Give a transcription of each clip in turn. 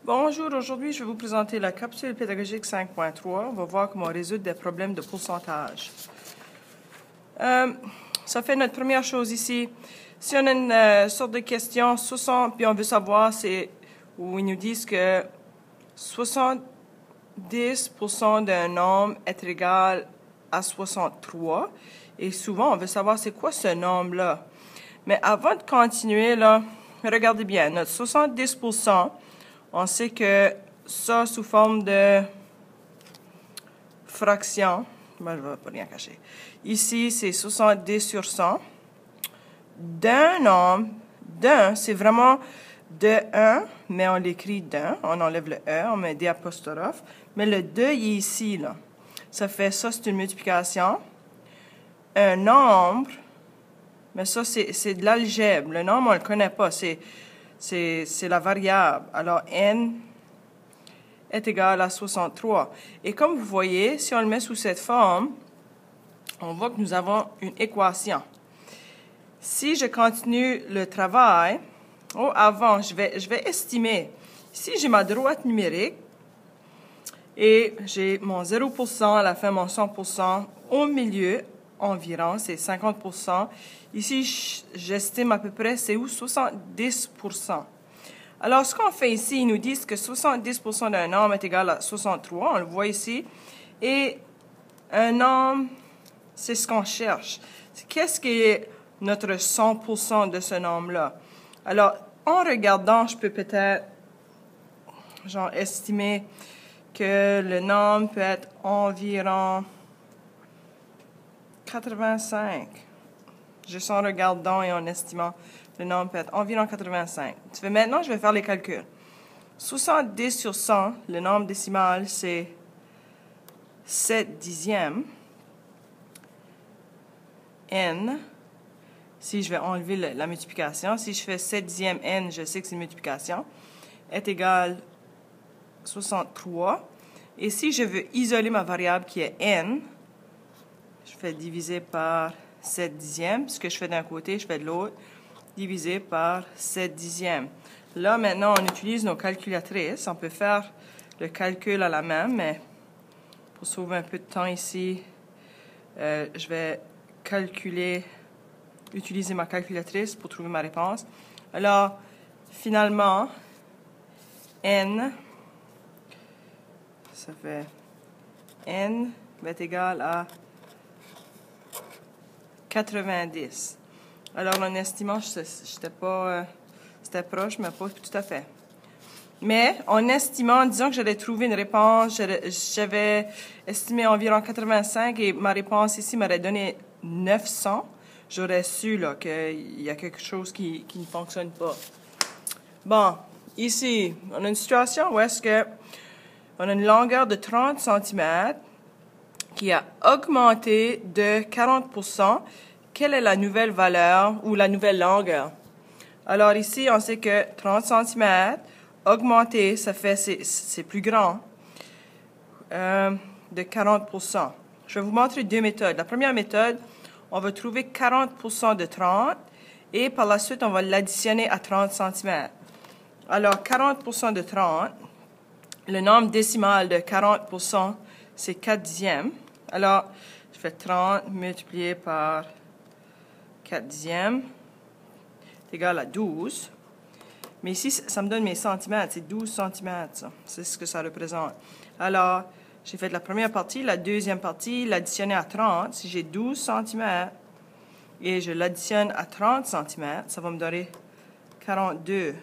Bonjour, aujourd'hui je vais vous présenter la capsule pédagogique 5.3. On va voir comment résoudre des problèmes de pourcentage. Ça fait notre première chose ici. Si on a une sorte de question 60, puis on veut savoir, où ils nous disent que 70% d'un nombre est égal à 63. Et souvent, on veut savoir c'est quoi ce nombre-là. Mais avant de continuer, là, regardez bien, notre 70%, on sait que ça, sous forme de fraction, moi je ne vais pas rien cacher. Ici, c'est 70 sur 100. D'un nombre, c'est vraiment de 1, mais on l'écrit d'un, on enlève le E, on met des apostrophes. Mais le 2, il est ici, là. Ça fait ça, c'est une multiplication. Un nombre, mais ça, c'est de l'algèbre. Le nombre, on ne le connaît pas, c'est la variable. Alors, n est égal à 63. Et comme vous voyez, si on le met sous cette forme, on voit que nous avons une équation. Si je continue le travail, avant, je vais estimer. Ici, j'ai ma droite numérique et j'ai mon 0% à la fin, mon 100%. Au milieu, environ, c'est 50%. Ici, j'estime à peu près, c'est où? 70%. Alors, ce qu'on fait ici, ils nous disent que 70% d'un nombre est égal à 63. On le voit ici. Et un nombre, c'est ce qu'on cherche. Qu'est-ce qui est notre 100% de ce nombre-là? Alors, en regardant, je peux peut-être estimer que le nombre peut être environ 85. Juste en regardant et en estimant, le nombre peut être environ 85. Maintenant, je vais faire les calculs. 70 sur 100, le nombre décimal, c'est 7 dixièmes. N, si je vais enlever la multiplication, si je fais 7 dixièmes N, je sais que c'est une multiplication, est égal à 63. Et si je veux isoler ma variable qui est N, je fais diviser par 7 dixièmes. Ce que je fais d'un côté, je fais de l'autre, divisé par 7 dixièmes. Là, maintenant, on utilise nos calculatrices. On peut faire le calcul à la main, mais pour sauver un peu de temps ici, je vais utiliser ma calculatrice pour trouver ma réponse. Alors, finalement, N, ça fait N va être égal à 90. Alors, en estimant, c'était proche, mais pas tout à fait. Mais, en estimant, disons que j'allais trouver une réponse, j'avais estimé environ 85 et ma réponse ici m'aurait donné 900. J'aurais su qu'il y a quelque chose qui ne fonctionne pas. Bon, ici, on a une situation où est-ce que on a une longueur de 30 cm qui a augmenté de 40%. Quelle est la nouvelle valeur ou la nouvelle longueur? Alors ici, on sait que 30 cm augmenté, ça fait, c'est plus grand, de 40%. Je vais vous montrer deux méthodes. La première méthode, on va trouver 40% de 30 et par la suite, on va l'additionner à 30 cm. Alors, 40% de 30, le nombre décimal de 40%, c'est 4 dixièmes. Alors, je fais 30 multiplié par 4 dixièmes, c'est égal à 12. Mais ici, ça me donne mes centimètres, c'est 12 centimètres, ça. C'est ce que ça représente. Alors, j'ai fait la première partie, la deuxième partie, l'additionner à 30. Si j'ai 12 centimètres et je l'additionne à 30 centimètres, ça va me donner 42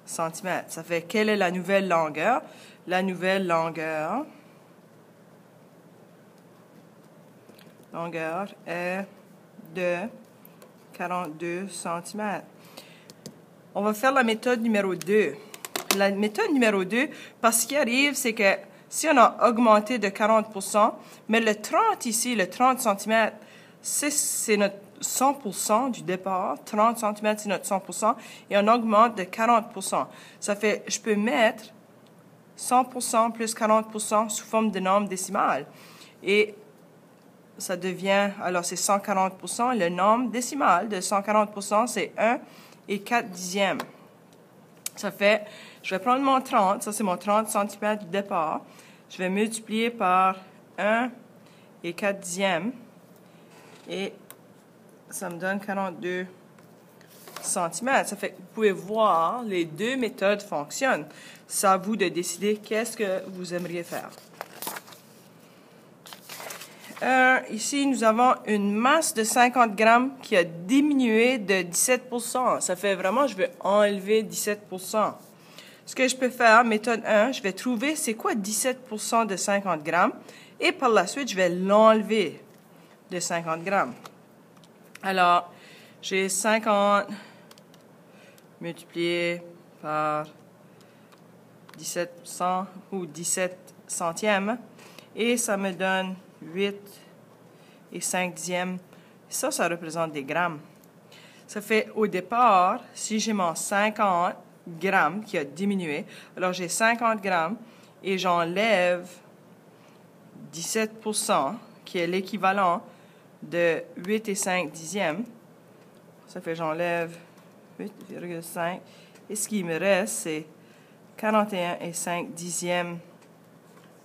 centimètres. Ça fait, quelle est la nouvelle longueur? La nouvelle longueur est de 42 cm. On va faire la méthode numéro 2. La méthode numéro 2, parce qu'il arrive, c'est que si on a augmenté de 40%, mais le 30 ici, le 30 cm, c'est notre 100% du départ. 30 cm, c'est notre 100%, et on augmente de 40%. Ça fait, je peux mettre 100% plus 40% sous forme de nombre décimal. Et ça devient, alors c'est 140%. Le nombre décimal de 140%, c'est 1 et 4 dixièmes. Ça fait, Je vais prendre mon 30, ça c'est mon 30 cm de départ. Je vais multiplier par 1 et 4 dixièmes. Et ça me donne 42 cm. Ça fait que vous pouvez voir, les deux méthodes fonctionnent. C'est à vous de décider qu'est-ce que vous aimeriez faire. Ici, nous avons une masse de 50 grammes qui a diminué de 17 %. Ça fait vraiment, je vais enlever 17 %. Ce que je peux faire, méthode 1, je vais trouver c'est quoi 17 % de 50 grammes et par la suite, je vais l'enlever de 50 grammes. Alors, j'ai 50 multiplié par 17 % ou 17 centièmes et ça me donne 8 et 5 dixièmes. Ça représente des grammes. Ça fait au départ, si j'ai mon 50 grammes qui a diminué, alors j'ai 50 grammes et j'enlève 17 % qui est l'équivalent de 8 et 5 dixièmes. Ça fait j'enlève 8,5 et ce qui me reste, c'est 41 et 5 dixièmes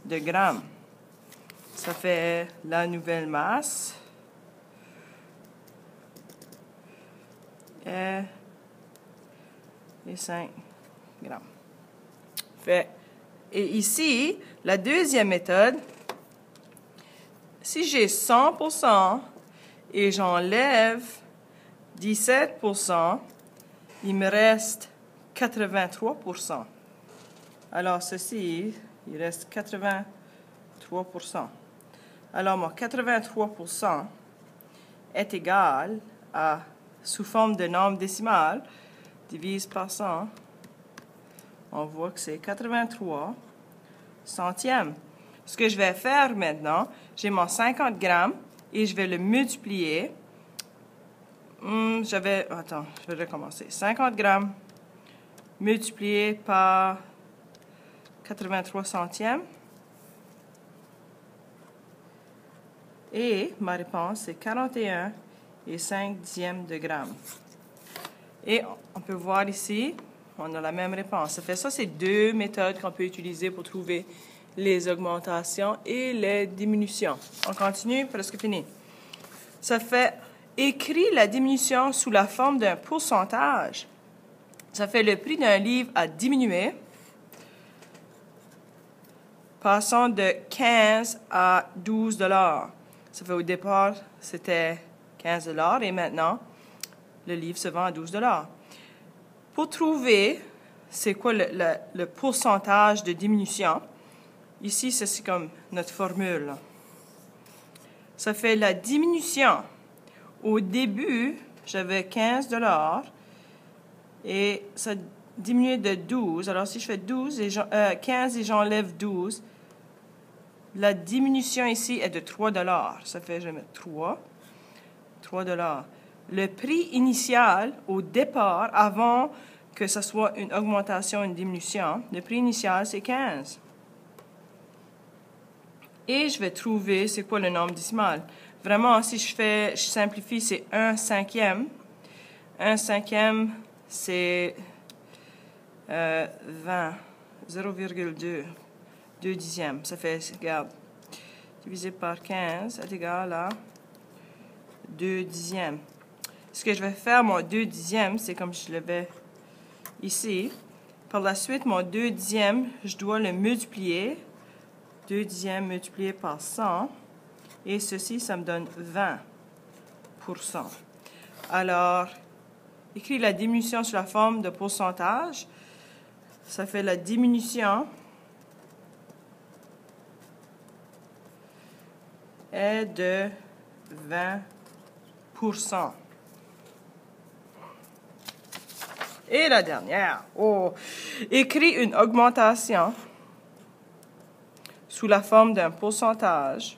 de grammes. Ça fait la nouvelle masse. Et 5 grammes. Et ici, la deuxième méthode, si j'ai 100 % et j'enlève 17 %, il me reste 83 %. Alors, ceci, il reste 83 %. Alors, mon 83 % est égal à, sous forme de nombre décimal, divise par 100, on voit que c'est 83 centièmes. Ce que je vais faire maintenant, j'ai mon 50 grammes et je vais le multiplier. Attends, je vais recommencer. 50 grammes multiplié par 83 centièmes. Et ma réponse, c'est 41 et 5 dixièmes de gramme. Et on peut voir ici, on a la même réponse. Ça fait ça, c'est deux méthodes qu'on peut utiliser pour trouver les augmentations et les diminutions. On continue, presque fini. Ça fait écrit la diminution sous la forme d'un pourcentage. Ça fait le prix d'un livre a diminué, passant de 15 à 12 $. Ça fait au départ, c'était 15 $ et maintenant, le livre se vend à 12 $. Pour trouver, c'est quoi le pourcentage de diminution, ici, c'est comme notre formule. Ça fait la diminution. Au début, j'avais 15 $ et ça diminuait de 12. Alors, si je fais 15 et j'enlève 12, la diminution ici est de 3 $. Ça fait, je vais mettre 3 $. Le prix initial, au départ, avant que ce soit une augmentation, une diminution, le prix initial, c'est 15. Et je vais trouver, c'est quoi le nombre décimal. Vraiment, si je simplifie, c'est 1 cinquième. 1 cinquième, c'est 20, 0,2. 2 dixièmes. Ça fait, regarde, divisé par 15 est égal à 2 dixièmes. Ce que je vais faire, mon 2 dixièmes, c'est comme je l'avais ici. Par la suite, mon 2 dixièmes, je dois le multiplier. 2 dixièmes multiplié par 100. Et ceci, ça me donne 20 %. Alors, écris la diminution sous la forme de pourcentage. Ça fait la diminution est de 20 %. Et la dernière, écris une augmentation sous la forme d'un pourcentage.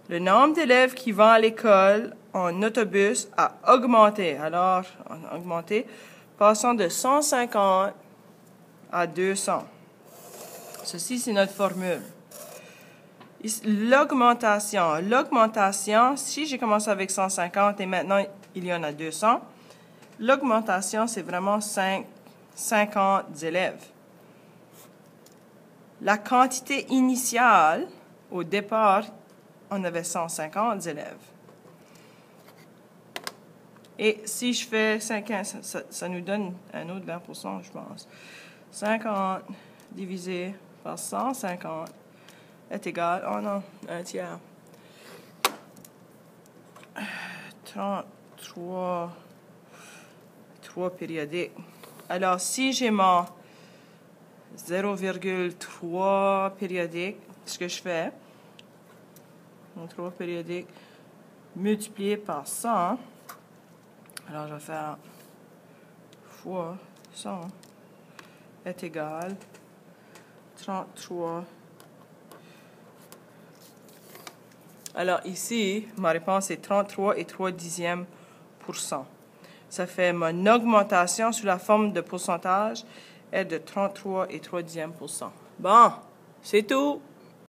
Le nombre d'élèves qui vont à l'école en autobus a augmenté. Alors, on a augmenté, passant de 150 à 200. Ceci, c'est notre formule. L'augmentation. L'augmentation, si j'ai commencé avec 150 et maintenant il y en a 200, l'augmentation, c'est vraiment 5 50 élèves. La quantité initiale, au départ, on avait 150 élèves. Et si je fais 50, ça nous donne un autre 20%, je pense. 50 divisé par 150 est égal, oh non, un tiers. 33 périodiques. Alors, si j'ai mon 0,3 périodique, ce que je fais, mon 3 périodique multiplié par 100, alors je vais faire fois 100 est égal 33. Alors ici, ma réponse est 33,3%. Ça fait mon augmentation sous la forme de pourcentage est de 33,3%. Bon, c'est tout.